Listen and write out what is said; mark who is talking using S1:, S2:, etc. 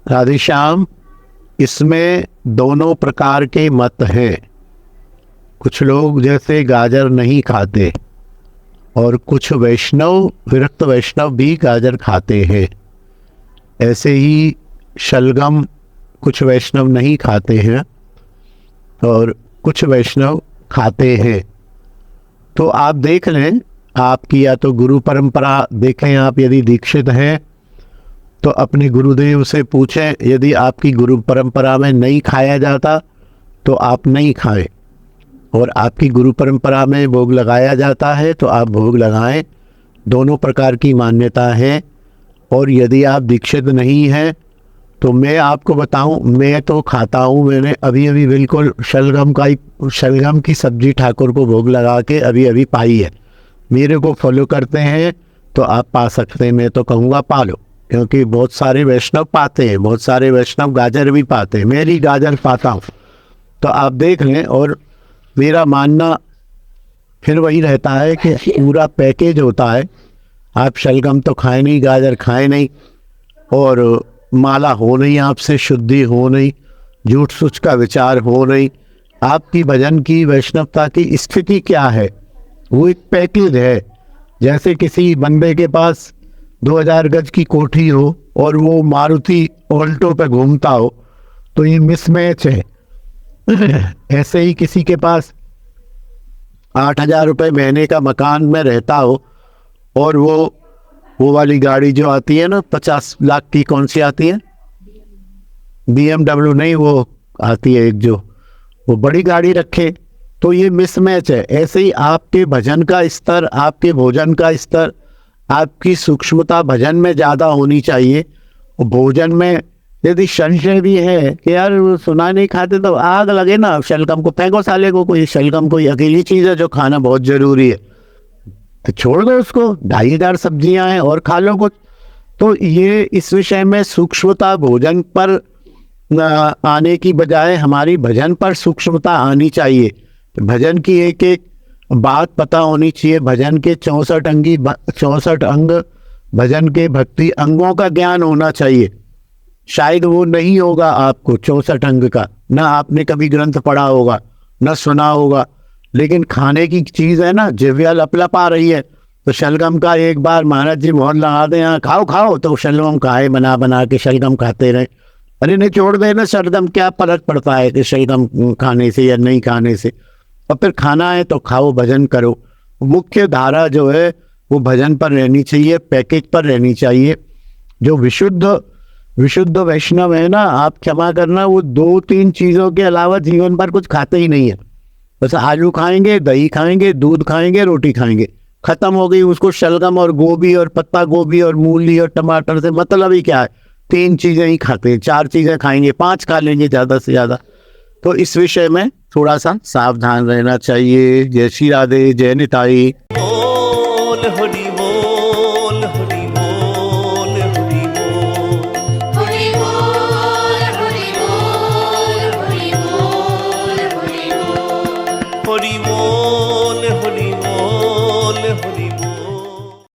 S1: राधेश्याम, इसमें दोनों प्रकार के मत हैं। कुछ लोग जैसे गाजर नहीं खाते और कुछ वैष्णव, विरक्त वैष्णव भी गाजर खाते हैं। ऐसे ही शलगम कुछ वैष्णव नहीं खाते हैं और कुछ वैष्णव खाते हैं। तो आप देख लें, आपकी या तो गुरु परंपरा देखें, आप यदि दीक्षित हैं तो अपने गुरुदेव से पूछें। यदि आपकी गुरु परंपरा में नहीं खाया जाता तो आप नहीं खाएं, और आपकी गुरु परंपरा में भोग लगाया जाता है तो आप भोग लगाएं। दोनों प्रकार की मान्यता है। और यदि आप दीक्षित नहीं हैं तो मैं आपको बताऊं, मैं तो खाता हूं। मैंने अभी अभी बिल्कुल शलगम की सब्जी ठाकुर को भोग लगा के अभी अभी पाई है। मेरे को फॉलो करते हैं तो आप पा सकते हैं। मैं तो कहूँगा पा लो, क्योंकि बहुत सारे वैष्णव पाते हैं, बहुत सारे वैष्णव गाजर भी पाते हैं। मैं भी गाजर पाता हूँ, तो आप देख लें। और मेरा मानना फिर वही रहता है कि पूरा पैकेज होता है। आप शलगम तो खाए नहीं, गाजर खाए नहीं, और माला हो नहीं, आपसे शुद्धि हो नहीं, झूठ सूच का विचार हो नहीं। आपकी भजन की, वैष्णवता की स्थिति क्या है, वो एक पैकेज है। जैसे किसी बंदे के पास 2000 गज की कोठी हो और वो मारुति ऑल्टो पे घूमता हो, तो ये मिसमैच है। ऐसे ही किसी के पास 8000 रुपये महीने का मकान में रहता हो और वो वाली गाड़ी जो आती है ना 50 लाख की, कौन सी आती है, BMW नहीं, वो आती है एक जो वो बड़ी गाड़ी रखे, तो ये मिसमैच है। ऐसे ही आपके भजन का स्तर, आपके भोजन का स्तर, आपकी सूक्ष्मता भजन में ज़्यादा होनी चाहिए। और भोजन में यदि संशय भी है कि यार सुना नहीं खाते, तो आग लगे ना, शलगम को फेंको साले को। कोई शलगम कोई अकेली चीज़ है जो खाना बहुत ज़रूरी है, तो छोड़ दो उसको। 2500 सब्जियां हैं और खा लो कुछ। तो ये इस विषय में सूक्ष्मता भोजन पर आने की बजाय हमारी भजन पर सूक्ष्मता आनी चाहिए। तो भजन की एक एक बात पता होनी चाहिए। भजन के 64 अंग, भजन के भक्ति अंगों का ज्ञान होना चाहिए। शायद वो नहीं होगा आपको 64 अंग का, ना आपने कभी ग्रंथ पढ़ा होगा, ना सुना होगा, लेकिन खाने की चीज़ है ना, जिव्या लपलप आ रही है। तो शलगम का एक बार महाराज जी मोहर लगा दें, यहाँ खाओ खाओ, तो शलगम खाए, बना बना के शलगम खाते रहे। अरे नहीं, छोड़ देना शलगम, क्या फर्क पड़ता है कि शलगम खाने से या नहीं खाने से। और फिर खाना है तो खाओ, भजन करो। मुख्य धारा जो है वो भजन पर रहनी चाहिए, पैकेज पर रहनी चाहिए। जो विशुद्ध वैष्णव है ना, आप क्षमा करना, वो 2-3 चीज़ों के अलावा जीवन पर कुछ खाते ही नहीं है। बस आलू खाएंगे, दही खाएंगे, दूध खाएंगे, रोटी खाएंगे, खत्म हो गई। उसको शलगम और गोभी और पत्ता गोभी और मूली और टमाटर से मतलब ही क्या है। 3 चीज़ें ही खाते हैं, 4 चीज़ें खाएंगे, 5 खा लेंगे ज़्यादा से ज़्यादा। तो इस विषय में थोड़ा सा सावधान रहना चाहिए। जय श्री राधे, जय निताई।
S2: बोल हरि बोल, हरि बोल, हरि बोल,
S3: हरि बोल, हरि बोल, हरि बोल, हरि बोल,
S2: हरि बोल, हरि